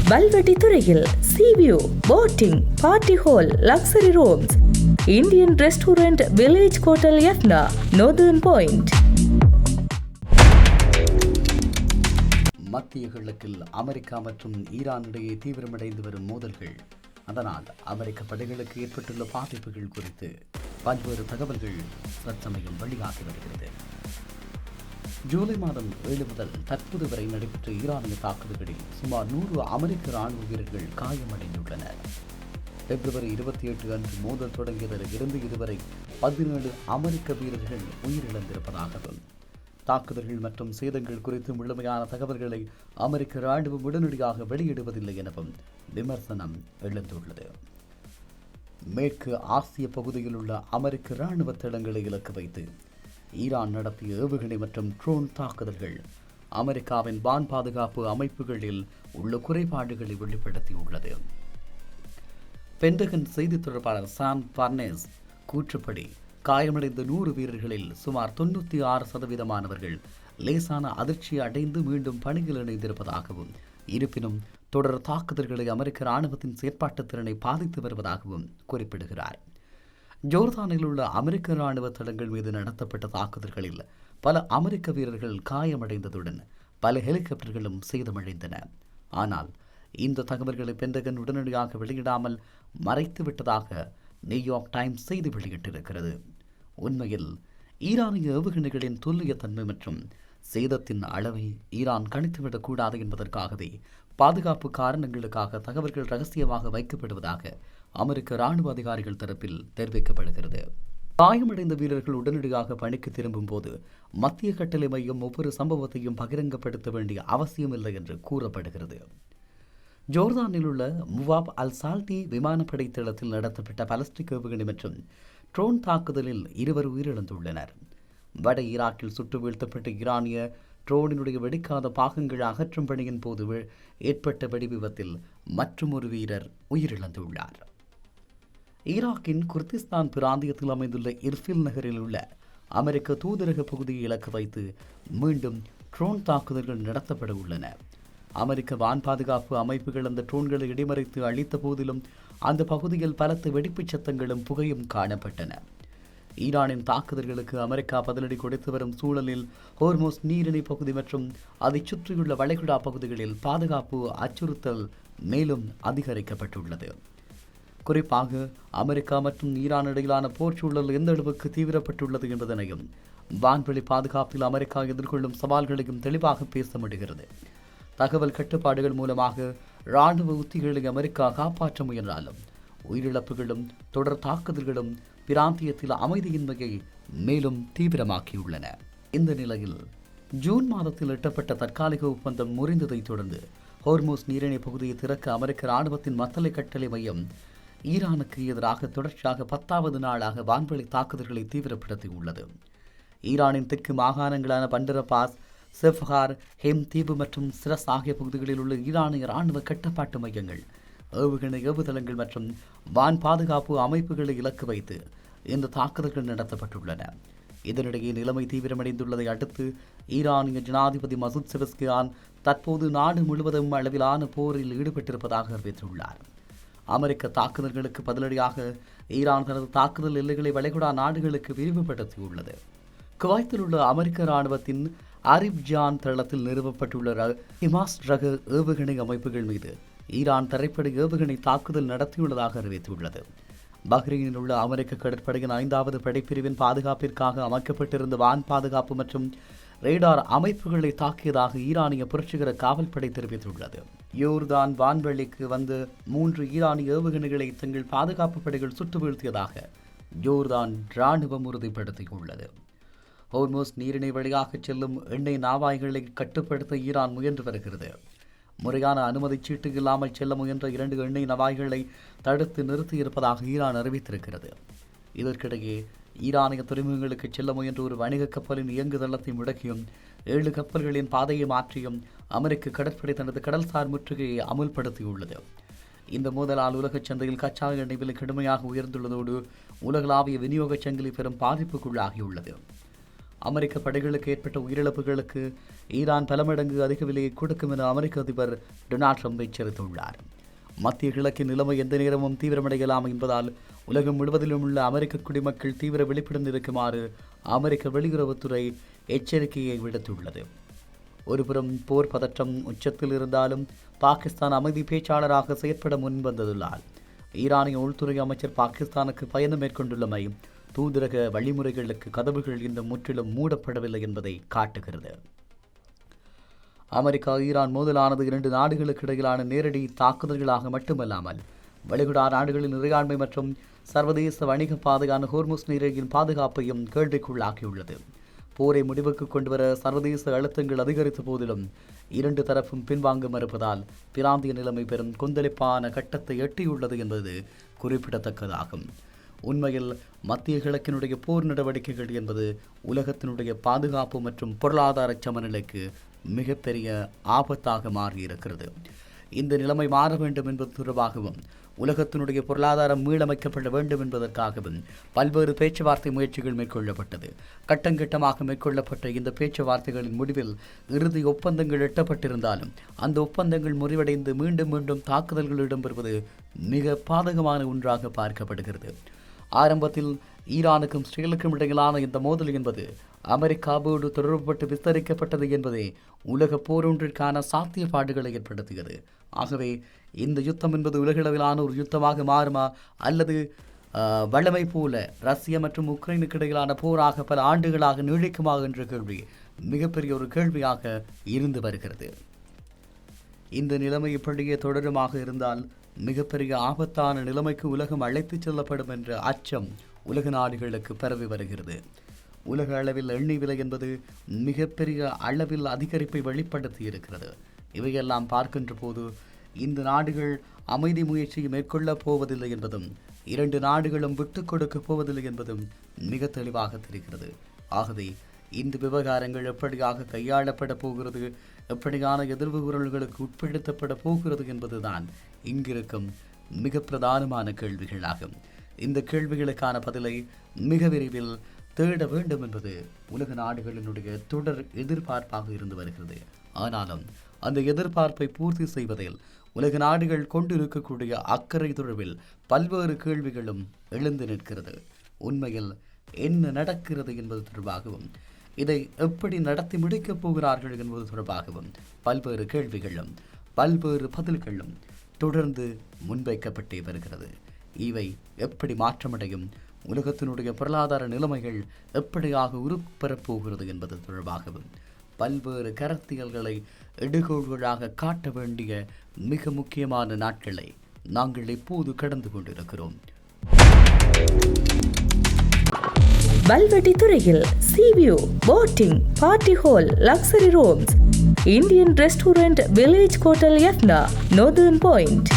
வல்வெட்டி துறையில் sea view, boating, party hall, luxury rooms, Indian restaurant, village hotel யத்னா, northern point. மத்திய கிழக்கில் அமெரிக்கா மற்றும் ஈரான் இடையே தீவிரமடைந்து வரும் மோதல்கள், அதனால் அமெரிக்க படைகளுக்கு ஏற்பட்டுள்ள பாதிப்புகள் குறித்து பல்வேறு தகவல்கள் தற்சமயம் வெளியாகி வருகிறது. ஜூலை மாதம் 7 முதல் தற்போது வரை நடைபெற்ற ஈரானிய தாக்குதல்களில் சுமார் 100 அமெரிக்க ராணுவ வீரர்கள் காயமடைந்துள்ளனர். பிப்ரவரி 28 அன்று மோதல் தொடங்கியதில் இருந்து இதுவரை 17 அமெரிக்க வீரர்கள் உயிரிழந்திருப்பதாகவும், தாக்குதல்கள் மற்றும் சேதங்கள் குறித்து முழுமையான தகவல்களை அமெரிக்க ராணுவம் உடனடியாக வெளியிடுவதில்லை எனவும் விமர்சனம் எழுந்துள்ளது. மேற்கு ஆசிய பகுதியில் உள்ள அமெரிக்க ராணுவ தளங்களை இலக்கு வைத்து ஈரான் நடத்திய ஏவுகணை மற்றும் ட்ரோன் தாக்குதல்கள் அமெரிக்காவின் வான் பாதுகாப்பு அமைப்புகளில் உள்ள குறைபாடுகளை வெளிப்படுத்தியுள்ளது. பென்டகன் செய்தி தொடர்பாளர் சாம் பார்னேஸ் கூற்றுப்படி, காயமடைந்த 100 வீரர்களில் சுமார் 96% லேசான அதிர்ச்சி அடைந்து மீண்டும் பணியில் இணைந்திருப்பதாகவும், இருப்பினும் தொடர் தாக்குதல்களை அமெரிக்க ராணுவத்தின் செயற்பாட்டு திறனை பாதித்து வருவதாகவும் குறிப்பிடுகிறார். ஜோர்தானில் உள்ள அமெரிக்க ராணுவ தளங்கள் மீது நடத்தப்பட்ட தாக்குதல்களில் பல அமெரிக்க வீரர்கள் காயமடைந்ததுடன் பல ஹெலிகாப்டர்களும் சேதமடைந்தன. ஆனால் இந்த தகவல்களை பென்டகன் உடனடியாக வெளியிடாமல் மறைத்துவிட்டதாக நியூயார்க் டைம்ஸ் செய்தி வெளியிட்டிருக்கிறது. உண்மையில் ஈரானிய ஏவுகணைகளின் துல்லியத்தன்மை மற்றும் சேதத்தின் அளவை ஈரான் கணித்துவிடக்கூடாது என்பதற்காகவே பாதுகாப்பு காரணங்களுக்காக தகவல்கள் ரகசியமாக வைக்கப்படுவதாக அமெரிக்க ராணுவ அதிகாரிகள் தரப்பில் தெரிவிக்கப்படுகிறது. காயமடைந்த வீரர்கள் உடனடியாக பணிக்கு திரும்பும் போது மத்திய கட்டளை மையம் ஒவ்வொரு சம்பவத்தையும் பகிரங்கப்படுத்த வேண்டிய அவசியமில்லை என்று கூறப்படுகிறது. ஜோர்தானில் உள்ள முவாப் அல் சால்டி விமானப்படை தளத்தில் நடத்தப்பட்ட பாலிஸ்டிக் ஏவுகணை மற்றும் ட்ரோன் தாக்குதலில் 2 உயிரிழந்துள்ளனர். வட ஈராக்கில் சுட்டு வீழ்த்தப்பட்ட ஈரானிய ட்ரோனினுடைய வெடிக்காத பாகங்கள் அகற்றும் பணியின் போது ஏற்பட்ட வெடிவிபத்தில் மற்றொரு வீரர் உயிரிழந்துள்ளார். ஈராக்கின் குர்திஸ்தான் பிராந்தியத்தில் அமைந்துள்ள இர்பில் நகரில் உள்ள அமெரிக்க தூதரக பகுதியை இலக்கு வைத்து மீண்டும் ட்ரோன் தாக்குதல்கள் நடத்தப்பட உள்ளன. அமெரிக்க வான் பாதுகாப்பு அமைப்புகள் அந்த ட்ரோன்களை இடைமறித்து அழித்த போதிலும் அந்த பகுதியில் பலத்த வெடிப்புச் சத்தங்களும் புகையும் காணப்பட்டன. ஈரானின் தாக்குதல்களுக்கு அமெரிக்கா பதிலடி கொடுத்து வரும் சூழலில் ஹோர்மோஸ் நீரிணை பகுதி மற்றும் அதை சுற்றியுள்ள வளைகுடா பகுதிகளில் பாதுகாப்பு அச்சுறுத்தல் மேலும் அதிகரிக்கப்பட்டுள்ளது. குறிப்பாக அமெரிக்கா மற்றும் ஈரான் இடையிலான போர் சூழல் எந்த அளவுக்கு தீவிரப்பட்டுள்ளது என்பதனையும், வான்வெளி பாதுகாப்பில் அமெரிக்கா எதிர்கொள்ளும் சவால்களையும் தெளிவாக பேச முடிகிறது. தகவல் கட்டுப்பாடுகள் மூலமாக இராணுவ உத்திகளை அமெரிக்கா காப்பாற்ற முயன்றாலும் உயிரிழப்புகளும் தொடர் தாக்குதல்களும் பிராந்தியத்தில் அமைதியின்மையை மேலும் தீவிரமாக்கியுள்ளன. இந்த நிலையில் ஜூன் மாதத்தில் எட்டப்பட்ட தற்காலிக ஒப்பந்தம் முறிந்ததை தொடர்ந்து ஹோர்மோஸ் நீரிணை பகுதியை திறக்க அமெரிக்க இராணுவத்தின் மத்தளை கட்டளை மையம் ஈரானுக்கு எதிராக தொடர்ச்சியாக 10வது நாளாக வான்வெளி தாக்குதல்களை தீவிரப்படுத்தியுள்ளது. ஈரானின் தெற்கு மாகாணங்களான பண்டரபாஸ், செஃப்ஹார், ஹெம் தீவு மற்றும் சிரஸ் ஆகிய பகுதிகளில் உள்ள ஈரானிய இராணுவ கட்டுப்பாட்டு மையங்கள், ஏவுகணை ஏவுதளங்கள் மற்றும் வான் பாதுகாப்பு அமைப்புகளை இலக்கு வைத்து இந்த தாக்குதல்கள் நடத்தப்பட்டுள்ளன. இதனிடையே நிலைமை தீவிரமடைந்துள்ளதை அடுத்து ஈரானிய ஜனாதிபதி மசூத் செபஸ்கியான் தற்போது நாடு முழுவதும் அளவிலான போரில் ஈடுபட்டிருப்பதாக அறிவித்துள்ளார். அமெரிக்க தாக்குதல்களுக்கு பதிலடியாக ஈரான் தனது தாக்குதல் எல்லைகளை வளைகுடா நாடுகளுக்கு விரிவுபடுத்தியுள்ளது. குவைத்தில் உள்ள அமெரிக்க இராணுவத்தின் அரிப்ஜான் தளத்தில் நிறுவப்பட்டுள்ள ஹிமாஸ் ரக ஏவுகணை அமைப்புகள் மீது ஈரான் தரைப்படை ஏவுகணை தாக்குதல் நடத்தியுள்ளதாக அறிவித்துள்ளது. பஹ்ரைனில் உள்ள அமெரிக்க கடற்படையின் 5வது படைப்பிரிவின் பாதுகாப்பிற்காக அமைக்கப்பட்டிருந்த வான் பாதுகாப்பு மற்றும் ரேடார் அமைப்புகளை தாக்கியதாக ஈரானிய புரட்சிகர காவல்படை தெரிவித்துள்ளது. யோர்தான் வான்வெளிக்கு வந்து 3 ஈரானிய ஏவுகணைகளை தங்கள் பாதுகாப்பு படைகள் சுட்டு வீழ்த்தியதாக யோர்தான் இராணுவம் உறுதிப்படுத்தியுள்ளது. ஹோர்மோஸ் நீரிணை வழியாக செல்லும் எண்ணெய் நாவாய்களை கட்டுப்படுத்த ஈரான் முயன்று வருகிறது. முறையான அனுமதி சீட்டு இல்லாமல் செல்ல முயன்ற 2 எண்ணெய் நவாய்களை தடுத்து நிறுத்தியிருப்பதாக ஈரான் அறிவித்திருக்கிறது. இதற்கிடையே ஈரானிய துறைமுகங்களுக்கு செல்ல முயன்ற ஒரு வணிக கப்பலின் இயங்குதளத்தை முடக்கியும் 7 கப்பல்களின் பாதையை மாற்றியும் அமெரிக்க கடற்படை தனது கடல்சார் முற்றுகையை அமுல்படுத்தியுள்ளது. இந்த மோதலால் உலகச் சந்தையில் கச்சா எண்ணெய் விலை கடுமையாக உயர்ந்துள்ளதோடு உலகளாவிய விநியோகச் சங்கிலி பெரும் பாதிப்புக்குள்ளாகியுள்ளது. அமெரிக்க படைகளுக்கு ஏற்பட்ட உயிரிழப்புகளுக்கு ஈரான் பல மடங்கு அதிக விலையை கொடுக்கும் என அமெரிக்க அதிபர் டொனால்ட் ட்ரம்ப் எச்சரித்துள்ளார். மத்திய கிழக்கின் நிலைமை எந்த நேரமும் தீவிரமடையலாம் என்பதால் உலகம் முழுவதிலும் உள்ள அமெரிக்க குடிமக்கள் தீவிர விழிப்புடன் இருக்குமாறு அமெரிக்க வெளியுறவுத்துறை எச்சரிக்கையை விடுத்துள்ளது. ஒருபுறம் போர் பதற்றம் உச்சத்தில் இருந்தாலும் பாகிஸ்தான் அமைதி பேச்சாளராக செயற்பட முன்வந்துள்ளார். ஈரானிய உள்துறை அமைச்சர் பாகிஸ்தானுக்கு பயணம் மேற்கொண்டுள்ளமை தூதரக வழிமுறைகளுக்கு கதவுகள் இன்னும் முற்றிலும் மூடப்படவில்லை என்பதை காட்டுகிறது. அமெரிக்கா ஈரான் மோதலானது 2 நாடுகளுக்கு இடையிலான நேரடி தாக்குதல்களாக மட்டுமல்லாமல் வளைகுடா நாடுகளின் இறையாண்மை மற்றும் சர்வதேச வணிக பாதையான ஹோர்முஸ் நீரிழியின் பாதுகாப்பையும் கேள்விக்குள்ளாக்கியுள்ளது. போரை முடிவுக்கு கொண்டுவர சர்வதேச அழுத்தங்கள் அதிகரித்த போதிலும் 2 தரப்பும் பின்வாங்க மறுப்பதால் பிராந்திய நிலைமை பெரும் கொந்தளிப்பான கட்டத்தை எட்டியுள்ளது என்பது குறிப்பிடத்தக்கதாகும். உண்மையில் மத்திய கிழக்கினுடைய போர் நடவடிக்கைகள் என்பது உலகத்தினுடைய பாதுகாப்பு மற்றும் பொருளாதார சமநிலைக்கு மிகப்பெரிய ஆபத்தாக மாறியிருக்கிறது. இந்த நிலைமை மாற வேண்டும் என்பது தொடர்பாகவும் உலகத்தினுடைய பொருளாதாரம் மீளமைக்கப்பட வேண்டும் என்பதற்காகவும் பல்வேறு பேச்சுவார்த்தை முயற்சிகள் மேற்கொள்ளப்பட்டது. கட்டங்கட்டமாக மேற்கொள்ளப்பட்ட இந்த பேச்சுவார்த்தைகளின் முடிவில் இறுதி ஒப்பந்தங்கள் எட்டப்பட்டிருந்தாலும் அந்த ஒப்பந்தங்கள் முறிவடைந்து மீண்டும் மீண்டும் தாக்குதல்கள் இடம்பெறுவது மிக பாதகமான ஒன்றாக பார்க்கப்படுகிறது. ஆரம்பத்தில் ஈரானுக்கும் இஸ்ரேலுக்கும் இடையிலான இந்த மோதல் என்பது அமெரிக்காவோடு தொடர்புபட்டு விஸ்தரிக்கப்பட்டது என்பதே உலக போரொன்றிற்கான சாத்தியப்பாடுகளை ஏற்படுத்தியது. ஆகவே இந்த யுத்தம் என்பது உலகளவிலான ஒரு யுத்தமாக மாறுமா அல்லது வல்லமை போல ரஷ்யா மற்றும் உக்ரைனுக்கு இடையிலான போராக பல ஆண்டுகளாக நீடிக்குமா என்ற கேள்வி மிகப்பெரிய ஒரு கேள்வியாக இருந்து வருகிறது. இந்த நிலைமை இப்படியே தொடருமாக இருந்தால் மிகப்பெரிய ஆபத்தான நிலைமைக்கு உலகம் அழைத்துச் செல்லப்படும் என்ற அச்சம் உலக நாடுகளுக்கு பரவி வருகிறது. உலக அளவில் எண்ணெய் விலை என்பது மிகப்பெரிய அளவில் அதிகரிப்பை வெளிப்படுத்தி இருக்கிறது. இவையெல்லாம் பார்க்கின்ற போது இந்த நாடுகள் அமைதி முயற்சியை மேற்கொள்ளப் போவதில்லை என்பதும் 2 நாடுகளும் விட்டுக் கொடுக்கப் போவதில்லை என்பதும் மிக தெளிவாக தெரிகிறது. ஆகவே இந்த விவகாரங்கள் எப்படியாக கையாளப்பட போகிறது, எப்படியான எதிர்வு குரல்களுக்கு உட்படுத்தப்பட போகிறது என்பதுதான் இங்கிருக்கும் மிக பிரதானமான கேள்விகளாகும். இந்த கேள்விகளுக்கான பதிலை மிக விரைவில் தேட வேண்டும் என்பது உலக நாடுகளினுடைய தொடர் எதிர்பார்ப்பாக இருந்து வருகிறது. ஆனாலும் அந்த எதிர்பார்ப்பை பூர்த்தி செய்வதில் உலக நாடுகள் கொண்டிருக்கக்கூடிய அக்கறை தொடர்பில் பல்வேறு கேள்விகளும் எழுந்து நிற்கிறது. உண்மையில் என்ன நடக்கிறது என்பது தொடர்பாகவும் இதை எப்படி நடத்தி முடிக்கப் போகிறார்கள் என்பது தொடர்பாகவும் பல்வேறு கேள்விகளும் பல்வேறு பதில்களும் தொடர்ந்து முன்வைக்கப்பட்டே வருகிறது. இவை எப்படி மாற்றமடையும், உலகத்தினுடைய பொருளாதார நிலைமைகள் எப்படியாக உருப்பெறப் போகிறது என்பது தொடர்பாகவும் பல்வேறு கருத்தியல்களை எடுகோள்களாக காட்ட வேண்டிய மிக முக்கியமான நாட்களை நாங்கள் இப்போது கடந்து கொண்டிருக்கிறோம். வல்வெட்டி துறையில் sea view, boating, party hall, luxury rooms, Indian restaurant, village hotel Jaffna, northern point.